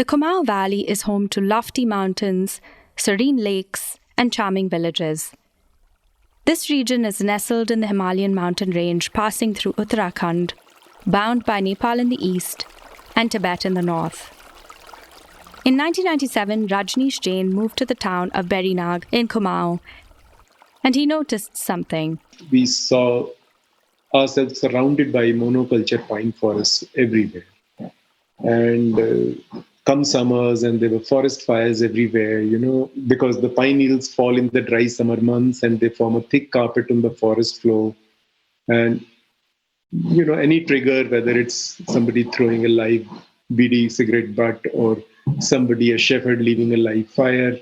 The Kumaon Valley is home to lofty mountains, serene lakes, and charming villages. This region is nestled in the Himalayan mountain range, passing through Uttarakhand, bound by Nepal in the east and Tibet in the north. In 1997, Rajnish Jain moved to the town of Berinag in Kumaon, and he noticed something. We saw ourselves surrounded by monoculture pine forests everywhere. And come summers, and there were forest fires everywhere, because the pine needles fall in the dry summer months and they form a thick carpet on the forest floor. And, any trigger, whether it's somebody throwing a live BD cigarette butt or a shepherd leaving a live fire,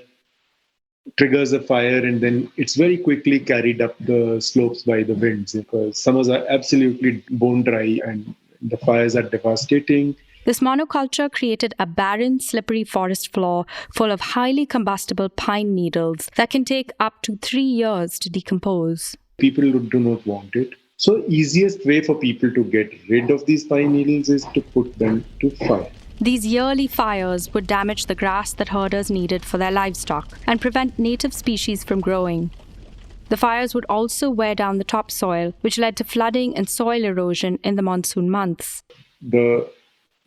triggers a fire, and then it's very quickly carried up the slopes by the winds because summers are absolutely bone dry and the fires are devastating. This monoculture created a barren, slippery forest floor full of highly combustible pine needles that can take up to 3 years to decompose. People do not want it. So easiest way for people to get rid of these pine needles is to put them to fire. These yearly fires would damage the grass that herders needed for their livestock and prevent native species from growing. The fires would also wear down the topsoil, which led to flooding and soil erosion in the monsoon months. The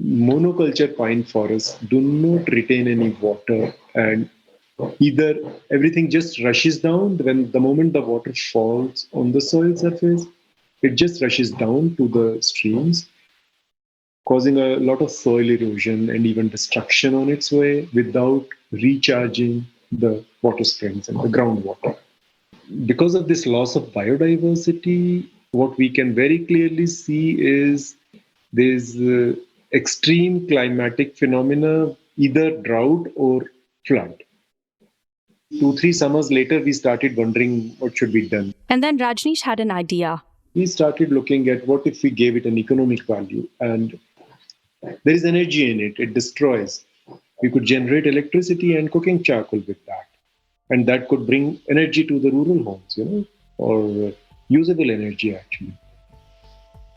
monoculture pine forests do not retain any water, and either everything just rushes down when the moment the water falls on the soil surface, it just rushes down to the streams, causing a lot of soil erosion and even destruction on its way without recharging the water springs and the groundwater. Because of this loss of biodiversity, what we can very clearly see is there's extreme climatic phenomena, either drought or flood. 2-3 summers later, we started wondering what should be done. And then Rajnish had an idea. We started looking at what if we gave it an economic value, and there is energy in it, it destroys. We could generate electricity and cooking charcoal with that. And that could bring energy to the rural homes, or usable energy actually.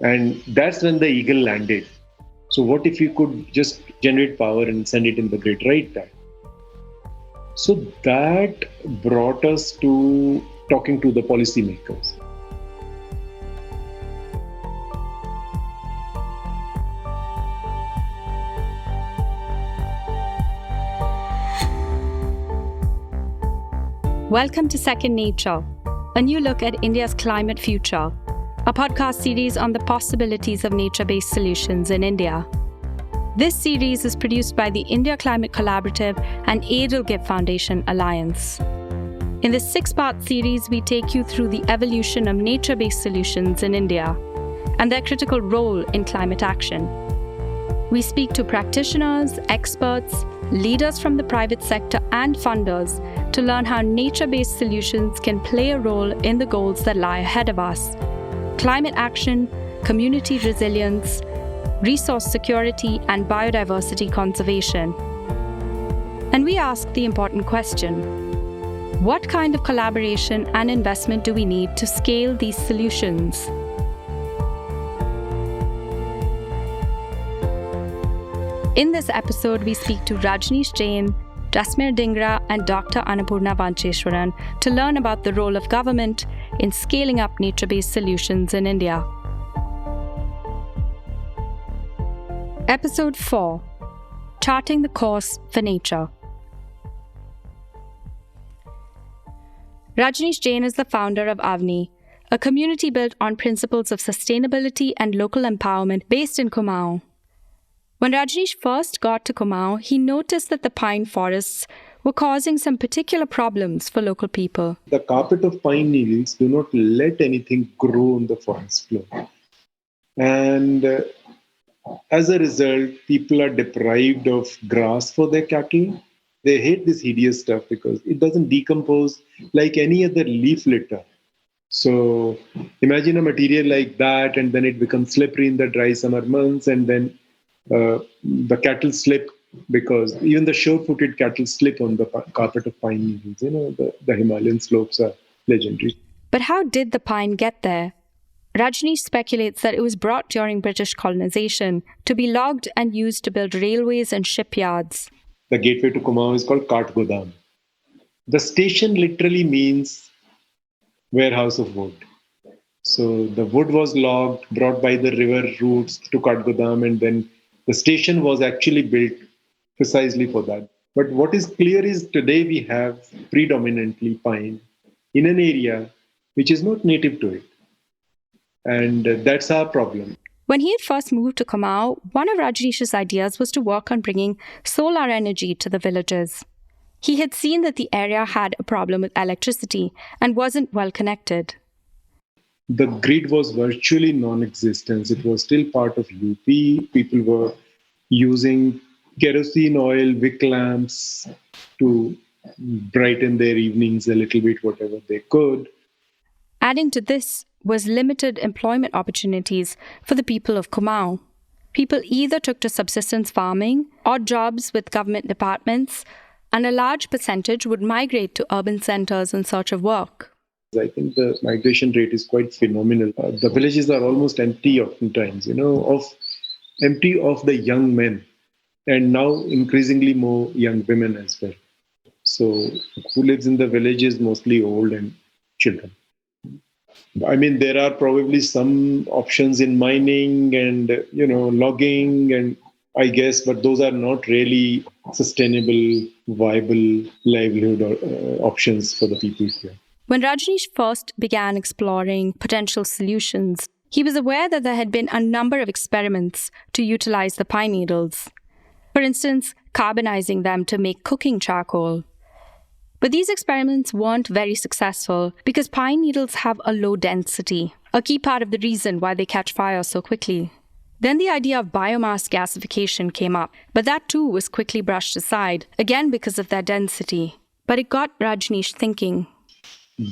And that's when the eagle landed. So what if you could just generate power and send it in the grid right there? So that brought us to talking to the policymakers. Welcome to Second Nature, a new look at India's climate future, a podcast series on the possibilities of nature-based solutions in India. This series is produced by the India Climate Collaborative and Edelgift Foundation Alliance. In this 6-part series, we take you through the evolution of nature-based solutions in India and their critical role in climate action. We speak to practitioners, experts, leaders from the private sector and funders to learn how nature-based solutions can play a role in the goals that lie ahead of us: climate action, community resilience, resource security, and biodiversity conservation. And we ask the important question: what kind of collaboration and investment do we need to scale these solutions? In this episode, we speak to Rajnish Jain, Jasmer Dhingra, and Dr. Annapurna Vancheswaran to learn about the role of government in scaling up nature-based solutions in India. Episode 4: Charting the Course for Nature. Rajnish Jain is the founder of Avani, a community built on principles of sustainability and local empowerment based in Kumaon. When Rajnish first got to Kumaon, he noticed that the pine forests were causing some particular problems for local people. The carpet of pine needles do not let anything grow on the forest floor. And as a result, people are deprived of grass for their cattle. They hate this hideous stuff because it doesn't decompose like any other leaf litter. So imagine a material like that, and then it becomes slippery in the dry summer months, and then the cattle slip, because even the sure-footed cattle slip on the carpet of pine needles. The Himalayan slopes are legendary. But how did the pine get there? Rajnish speculates that it was brought during British colonization to be logged and used to build railways and shipyards. The gateway to Kumaon is called Katgodam. The station literally means warehouse of wood. So the wood was logged, brought by the river routes to Katgodam, and then the station was actually built precisely for that. But what is clear is today we have predominantly pine in an area which is not native to it. And that's our problem. When he had first moved to Kumaon, one of Rajnish's ideas was to work on bringing solar energy to the villages. He had seen that the area had a problem with electricity and wasn't well connected. The grid was virtually non-existent. It was still part of UP. People were using kerosene oil, wick lamps to brighten their evenings a little bit, whatever they could. Adding to this was limited employment opportunities for the people of Kumaon. People either took to subsistence farming, odd jobs with government departments, and a large percentage would migrate to urban centers in search of work. I think the migration rate is quite phenomenal. The villages are almost empty oftentimes, empty of the young men, and now increasingly more young women as well. So who lives in the villages? Mostly old and children. I mean, there are probably some options in mining and, logging and I guess, but those are not really sustainable, viable livelihood options for the people here. When Rajnish first began exploring potential solutions, he was aware that there had been a number of experiments to utilize the pine needles. For instance, carbonizing them to make cooking charcoal. But these experiments weren't very successful because pine needles have a low density, a key part of the reason why they catch fire so quickly. Then the idea of biomass gasification came up, but that too was quickly brushed aside, again because of their density. But it got Rajnish thinking.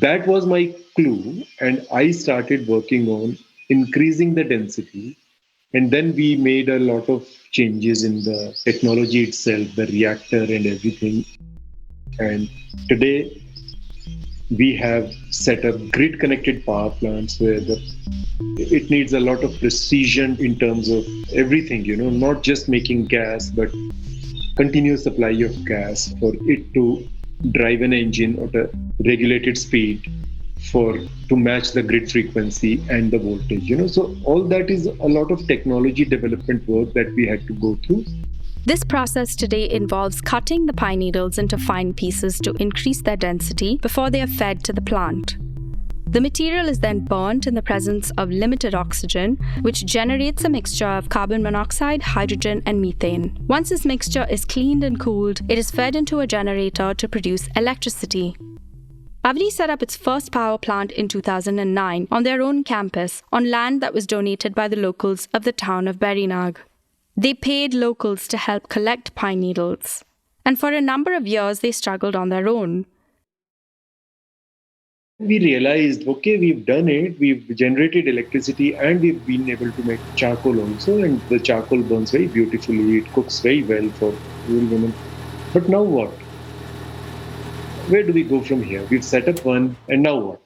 That was my clue, and I started working on increasing the density. And then we made a lot of changes in the technology itself, the reactor and everything. And today, we have set up grid-connected power plants where it needs a lot of precision in terms of everything, not just making gas, but continuous supply of gas for it to drive an engine at a regulated speed to match the grid frequency and the voltage. So all that is a lot of technology development work that we had to go through. This process today involves cutting the pine needles into fine pieces to increase their density before they are fed to the plant. The material is then burnt in the presence of limited oxygen, which generates a mixture of carbon monoxide, hydrogen, and methane. Once this mixture is cleaned and cooled, it is fed into a generator to produce electricity. Avani set up its first power plant in 2009 on their own campus on land that was donated by the locals of the town of Berinag. They paid locals to help collect pine needles, and for a number of years they struggled on their own. We realized, okay, we've done it, we've generated electricity and we've been able to make charcoal also, and the charcoal burns very beautifully, it cooks very well for rural women. But now what? Where do we go from here? We've set up one, and now what?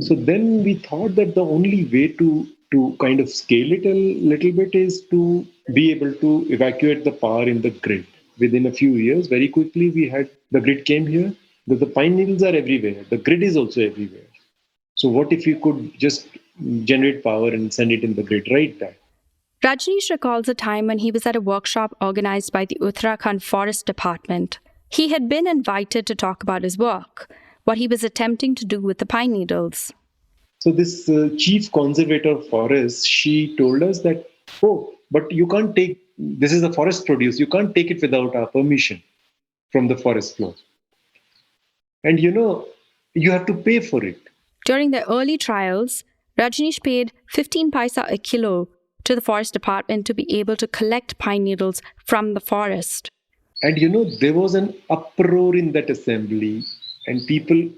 So then we thought that the only way to kind of scale it a little bit is to be able to evacuate the power in the grid. Within a few years, very quickly, the grid came here. The pine needles are everywhere. The grid is also everywhere. So what if you could just generate power and send it in the grid right there? Rajnish recalls a time when he was at a workshop organized by the Uttarakhand Forest Department. He had been invited to talk about his work, what he was attempting to do with the pine needles. So this chief conservator of forests, she told us that, but you can't this is a forest produce, you can't take it without our permission from the forest floor. And you have to pay for it. During their early trials, Rajnish paid 15 paisa a kilo to the forest department to be able to collect pine needles from the forest. And there was an uproar in that assembly, and people,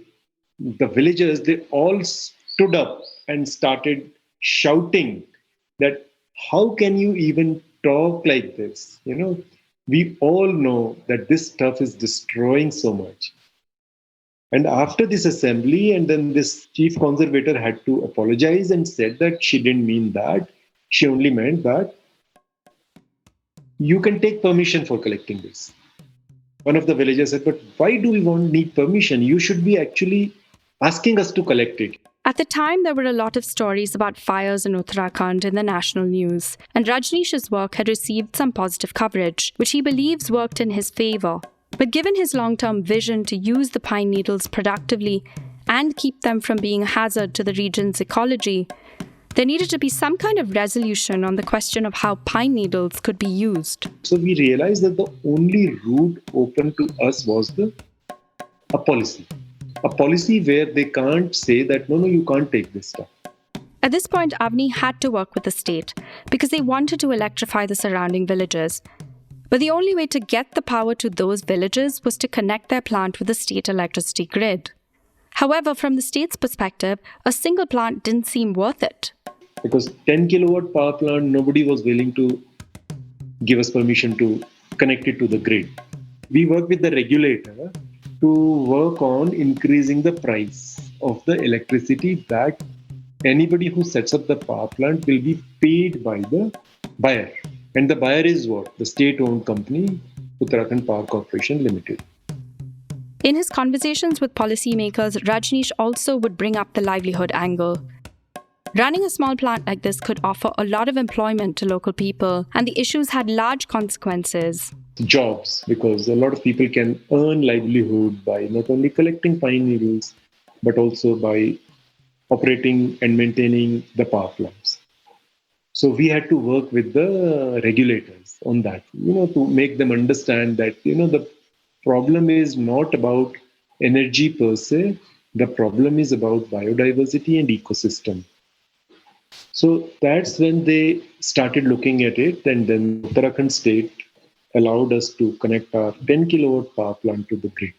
the villagers, they all stood up and started shouting that, how can you even talk like this? We all know that this stuff is destroying so much. And after this assembly, and then this chief conservator had to apologize and said that she didn't mean that. She only meant that you can take permission for collecting this. One of the villagers said, but why do we need permission? You should be actually asking us to collect it. At the time, there were a lot of stories about fires in Uttarakhand in the national news, and Rajnish's work had received some positive coverage, which he believes worked in his favor. But given his long-term vision to use the pine needles productively and keep them from being a hazard to the region's ecology, there needed to be some kind of resolution on the question of how pine needles could be used. So we realized that the only route open to us was a policy. A policy where they can't say that, no, you can't take this stuff. At this point, Avani had to work with the state because they wanted to electrify the surrounding villages. But the only way to get the power to those villages was to connect their plant with the state electricity grid. However, from the state's perspective, a single plant didn't seem worth it. Because 10 kilowatt power plant, nobody was willing to give us permission to connect it to the grid. We worked with the regulator to work on increasing the price of the electricity that anybody who sets up the power plant will be paid by the buyer. And the buyer is what? The state-owned company, Uttarakhand Power Corporation Limited. In his conversations with policymakers, Rajnish also would bring up the livelihood angle. Running a small plant like this could offer a lot of employment to local people, and the issues had large consequences. Jobs, because a lot of people can earn livelihood by not only collecting pine needles, but also by operating and maintaining the power plants. So we had to work with the regulators on that, to make them understand that, the problem is not about energy per se. The problem is about biodiversity and ecosystem. So that's when they started looking at it, and then Uttarakhand state allowed us to connect our 10 kilowatt power plant to the grid.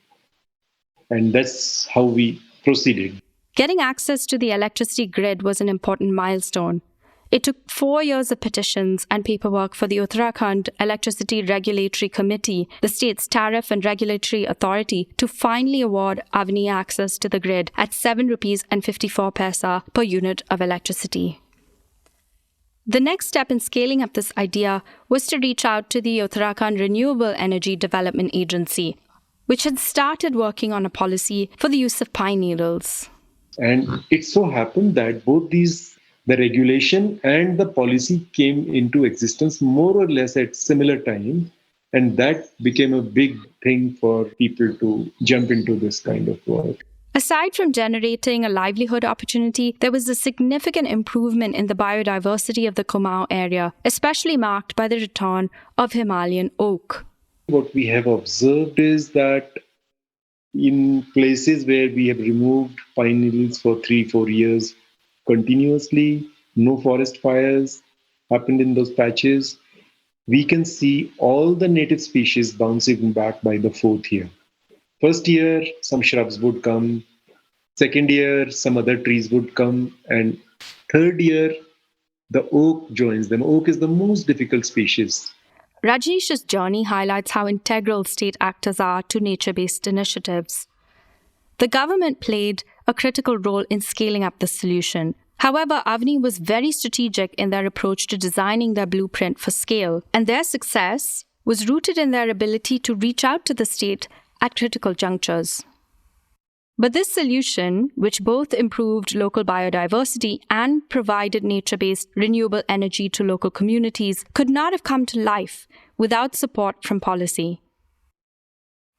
And that's how we proceeded. Getting access to the electricity grid was an important milestone. It took 4 years of petitions and paperwork for the Uttarakhand Electricity Regulatory Committee, the state's tariff and regulatory authority, to finally award Avani access to the grid at 7 rupees and 54 paisa per unit of electricity. The next step in scaling up this idea was to reach out to the Uttarakhand Renewable Energy Development Agency, which had started working on a policy for the use of pine needles. And it so happened that both the regulation and the policy came into existence more or less at similar time. And that became a big thing for people to jump into this kind of work. Aside from generating a livelihood opportunity, there was a significant improvement in the biodiversity of the Kumaon area, especially marked by the return of Himalayan oak. What we have observed is that in places where we have removed pine needles for 3-4 years continuously, no forest fires happened in those patches, we can see all the native species bouncing back by the 4th year. First year, some shrubs would come. Second year, some other trees would come. And third year, the oak joins them. Oak is the most difficult species. Rajnish's journey highlights how integral state actors are to nature-based initiatives. The government played a critical role in scaling up the solution. However, Avani was very strategic in their approach to designing their blueprint for scale, and their success was rooted in their ability to reach out to the state at critical junctures. But this solution, which both improved local biodiversity and provided nature-based renewable energy to local communities, could not have come to life without support from policy.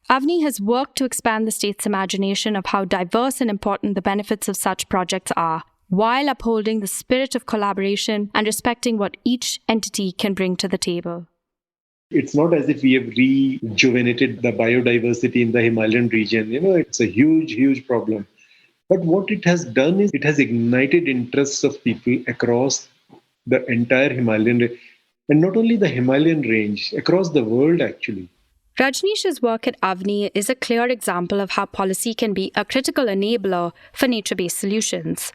Avani has worked to expand the state's imagination of how diverse and important the benefits of such projects are, while upholding the spirit of collaboration and respecting what each entity can bring to the table. It's not as if we have rejuvenated the biodiversity in the Himalayan region. It's a huge, huge problem. But what it has done is it has ignited interests of people across the entire Himalayan range. And not only the Himalayan range, across the world actually. Rajnish's work at Avani is a clear example of how policy can be a critical enabler for nature-based solutions.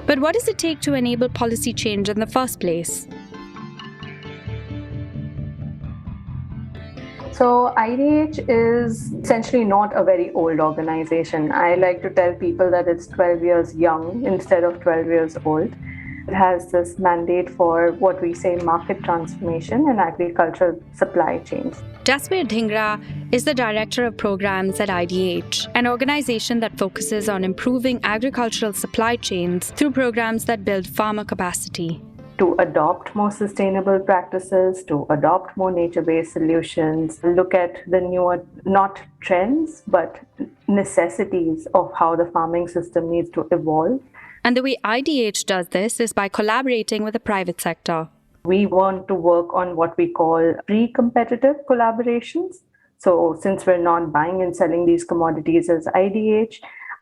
But what does it take to enable policy change in the first place? So, IDH is essentially not a very old organization. I like to tell people that it's 12 years young instead of 12 years old. It has this mandate for what we say market transformation and agricultural supply chains. Jasmer Dhingra is the Director of Programs at IDH, an organization that focuses on improving agricultural supply chains through programs that build farmer capacity. To adopt more sustainable practices, to adopt more nature-based solutions, look at the newer, not trends, but necessities of how the farming system needs to evolve. And the way IDH does this is by collaborating with the private sector. We want to work on what we call pre-competitive collaborations. So since we're not buying and selling these commodities as IDH,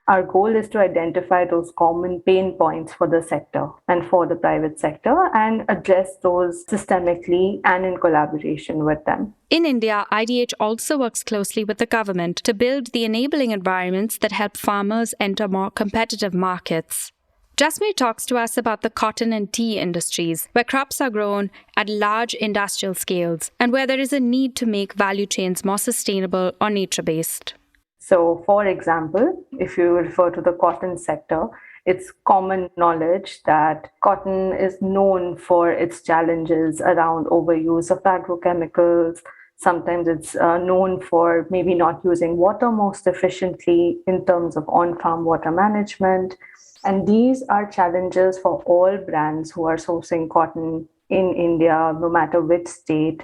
our goal is to identify those common pain points for the sector and for the private sector and address those systemically and in collaboration with them. In India, IDH also works closely with the government to build the enabling environments that help farmers enter more competitive markets. Jasmer talks to us about the cotton and tea industries, where crops are grown at large industrial scales and where there is a need to make value chains more sustainable or nature-based. So, for example, if you refer to the cotton sector, it's common knowledge that cotton is known for its challenges around overuse of agrochemicals. Sometimes it's known for maybe not using water most efficiently in terms of on-farm water management. And these are challenges for all brands who are sourcing cotton in India, no matter which state,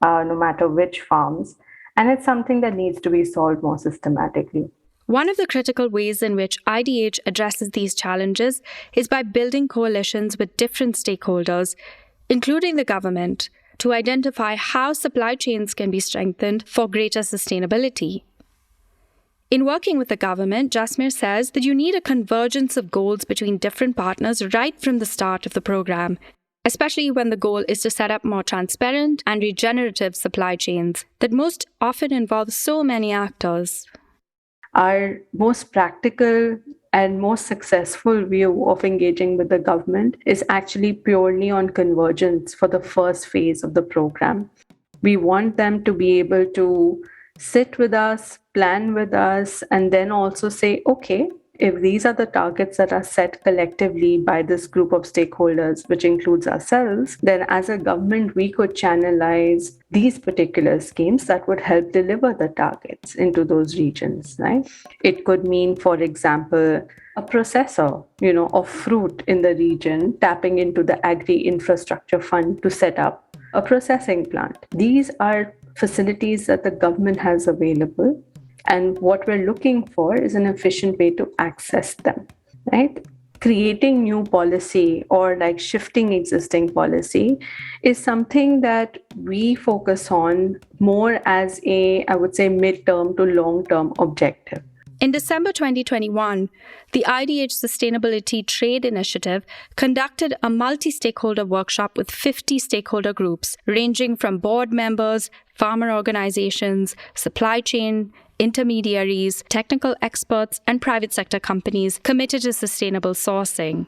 no matter which farms. And it's something that needs to be solved more systematically. One of the critical ways in which IDH addresses these challenges is by building coalitions with different stakeholders, including the government, to identify how supply chains can be strengthened for greater sustainability. In working with the government, Jasmer says that you need a convergence of goals between different partners right from the start of the program, especially when the goal is to set up more transparent and regenerative supply chains that most often involve so many actors. Our most practical and most successful view of engaging with the government is actually purely on convergence for the first phase of the program. We want them to be able to sit with us, plan with us, and then also say, okay, if these are the targets that are set collectively by this group of stakeholders, which includes ourselves, then as a government, we could channelize these particular schemes that would help deliver the targets into those regions, right? It could mean, for example, a processor, of fruit in the region, tapping into the Agri Infrastructure Fund to set up a processing plant. These are facilities that the government has available. And what we're looking for is an efficient way to access them, right? Creating new policy or like shifting existing policy is something that we focus on more as I would say, mid-term to long-term objective. In December 2021, the IDH Sustainability Trade Initiative conducted a multi-stakeholder workshop with 50 stakeholder groups, ranging from board members, farmer organizations, supply chain intermediaries, technical experts, and private sector companies committed to sustainable sourcing.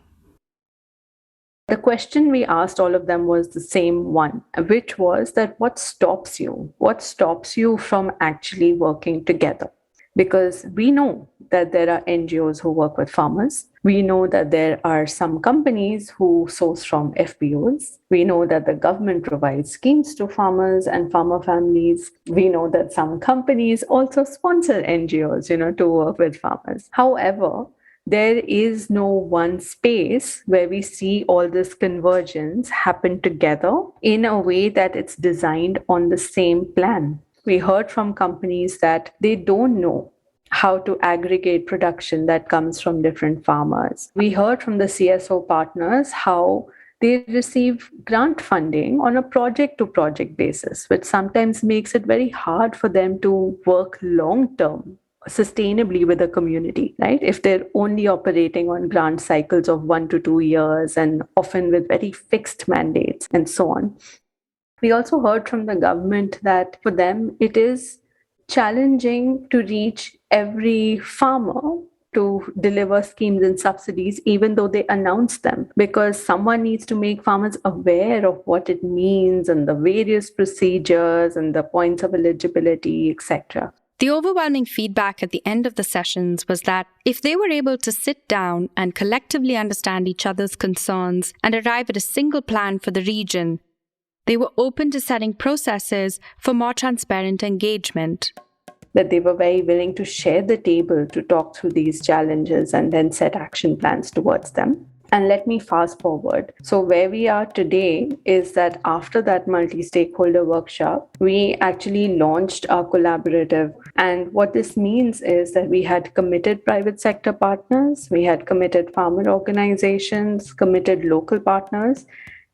The question we asked all of them was the same one, which was that what stops you? What stops you from actually working together? Because we know that there are NGOs who work with farmers. We know that there are some companies who source from FPOs. We know that the government provides schemes to farmers and farmer families. We know that some companies also sponsor NGOs, to work with farmers. However, there is no one space where we see all this convergence happen together in a way that it's designed on the same plan. We heard from companies that they don't know how to aggregate production that comes from different farmers. We heard from the CSO partners how they receive grant funding on a project-to-project basis, which sometimes makes it very hard for them to work long-term sustainably with the community, right? If they're only operating on grant cycles of 1 to 2 years and often with very fixed mandates and so on. We also heard from the government that for them, it is challenging to reach every farmer to deliver schemes and subsidies, even though they announce them, because someone needs to make farmers aware of what it means and the various procedures and the points of eligibility, etc. The overwhelming feedback at the end of the sessions was that if they were able to sit down and collectively understand each other's concerns and arrive at a single plan for the region, they were open to setting processes for more transparent engagement. That they were very willing to share the table to talk through these challenges and then set action plans towards them. And let me fast forward. So where we are today is that after that multi-stakeholder workshop, we actually launched our collaborative. And what this means is that we had committed private sector partners, we had committed farmer organizations, committed local partners,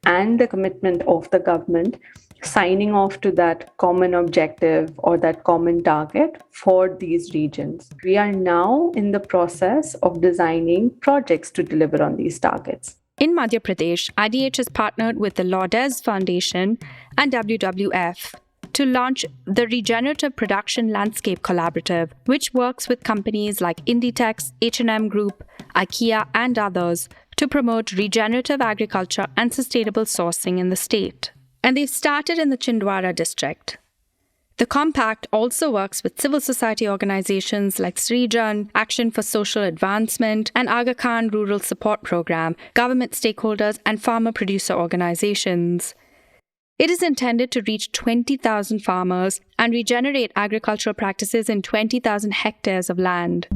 and the commitment of the government signing off to that common objective or that common target for these regions. We are now in the process of designing projects to deliver on these targets. In Madhya Pradesh, IDH has partnered with the Lourdes Foundation and WWF to launch the Regenerative Production Landscape Collaborative, which works with companies like Inditex, H&M Group, IKEA, and others to promote regenerative agriculture and sustainable sourcing in the state. And they've started in the Chhindwara district. The compact also works with civil society organizations like Srijan, Action for Social Advancement, and Aga Khan Rural Support Program, government stakeholders, and farmer-producer organizations. It is intended to reach 20,000 farmers and regenerate agricultural practices in 20,000 hectares of land.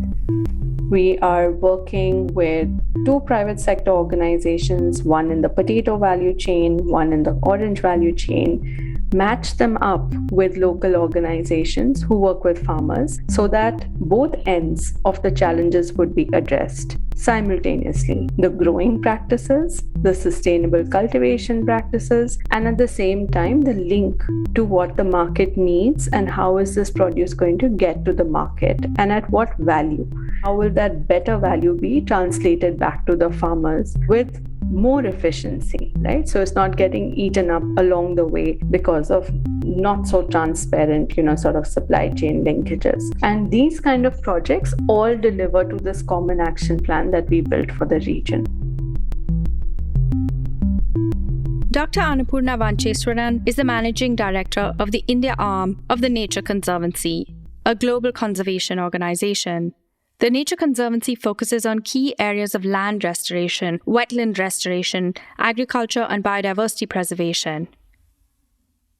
We are working with 2 private sector organizations, one in the potato value chain, one in the orange value chain, match them up with local organizations who work with farmers so that both ends of the challenges would be addressed simultaneously. The growing practices, the sustainable cultivation practices, and at the same time, the link to what the market needs and how is this produce going to get to the market and at what value. How will that better value be translated back to the farmers with more efficiency, right? So it's not getting eaten up along the way because of not so transparent, sort of supply chain linkages. And these kind of projects all deliver to this common action plan that we built for the region. Dr. Annapurna Vancheswaran is the managing director of the India arm of the Nature Conservancy, a global conservation organization. The Nature Conservancy focuses on key areas of land restoration, wetland restoration, agriculture, and biodiversity preservation.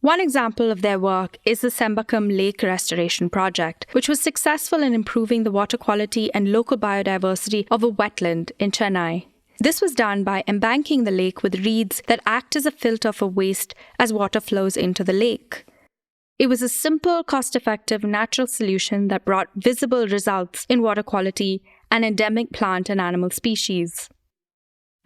One example of their work is the Sembakam Lake Restoration Project, which was successful in improving the water quality and local biodiversity of a wetland in Chennai. This was done by embanking the lake with reeds that act as a filter for waste as water flows into the lake. It was a simple, cost-effective, natural solution that brought visible results in water quality and endemic plant and animal species.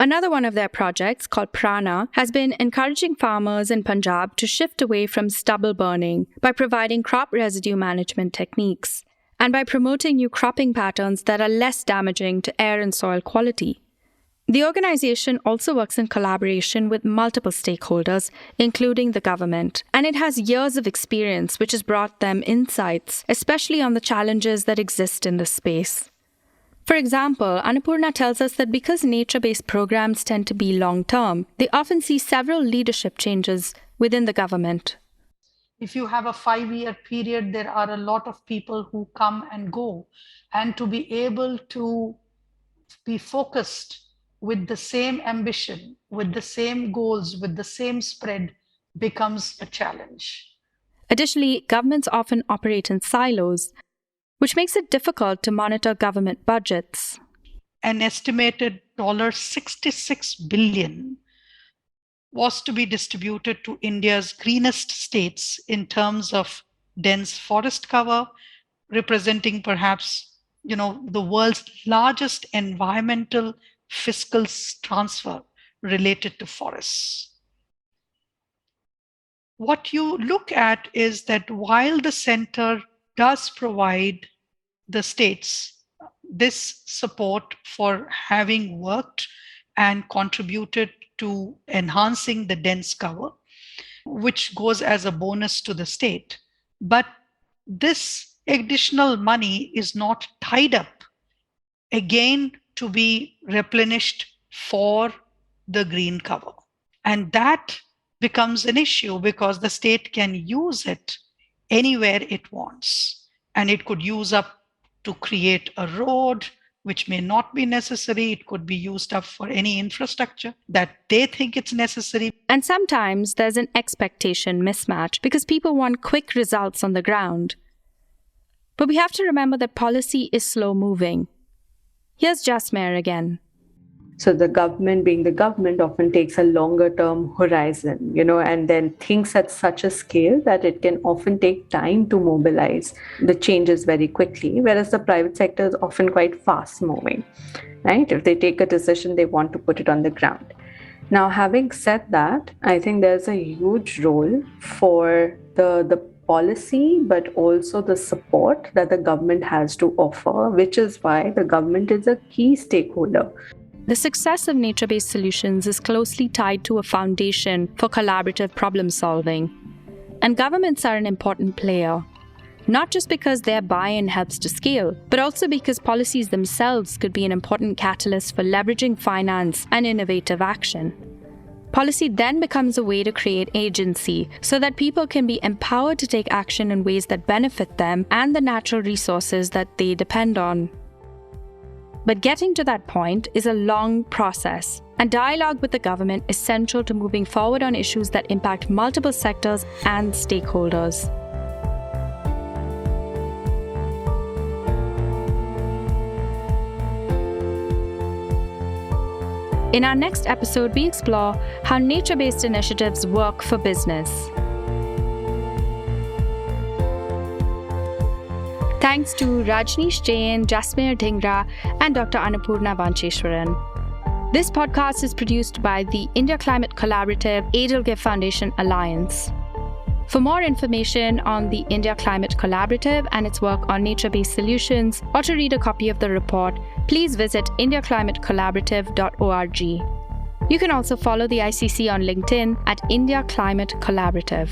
Another one of their projects, called Prana, has been encouraging farmers in Punjab to shift away from stubble burning by providing crop residue management techniques and by promoting new cropping patterns that are less damaging to air and soil quality. The organization also works in collaboration with multiple stakeholders, including the government, and it has years of experience which has brought them insights, especially on the challenges that exist in this space. For example, Annapurna tells us that because nature-based programs tend to be long-term, they often see several leadership changes within the government. If you have a 5-year period, there are a lot of people who come and go, and to be able to be focused with the same ambition, with the same goals, with the same spread becomes a challenge. Additionally, governments often operate in silos, which makes it difficult to monitor government budgets. An estimated $66 billion was to be distributed to India's greenest states in terms of dense forest cover, representing perhaps, the world's largest environmental fiscal transfer related to forests. What you look at is that while the center does provide the states this support for having worked and contributed to enhancing the dense cover, which goes as a bonus to the state, but this additional money is not tied up again to be replenished for the green cover. And that becomes an issue because the state can use it anywhere it wants. And it could use up to create a road, which may not be necessary. It could be used up for any infrastructure that they think it's necessary. And sometimes there's an expectation mismatch because people want quick results on the ground. But we have to remember that policy is slow moving. Here's Jasmer again. So the government, being the government, often takes a longer term horizon, and then thinks at such a scale that it can often take time to mobilize the changes very quickly, whereas the private sector is often quite fast moving, right? If they take a decision, they want to put it on the ground. Now, having said that, I think there's a huge role for the policy, but also the support that the government has to offer, which is why the government is a key stakeholder. The success of nature-based solutions is closely tied to a foundation for collaborative problem solving. And governments are an important player, not just because their buy-in helps to scale, but also because policies themselves could be an important catalyst for leveraging finance and innovative action. Policy then becomes a way to create agency so that people can be empowered to take action in ways that benefit them and the natural resources that they depend on. But getting to that point is a long process, and dialogue with the government is central to moving forward on issues that impact multiple sectors and stakeholders. In our next episode, we explore how nature-based initiatives work for business. Thanks to Rajnish, Jain, Jasmer, Dhingra, and Dr. Annapurna Vancheswaran. This podcast is produced by the India Climate Collaborative Edelgift Foundation Alliance. For more information on the India Climate Collaborative and its work on nature-based solutions, or to read a copy of the report, please visit indiaclimatecollaborative.org. You can also follow the ICC on LinkedIn at India Climate Collaborative.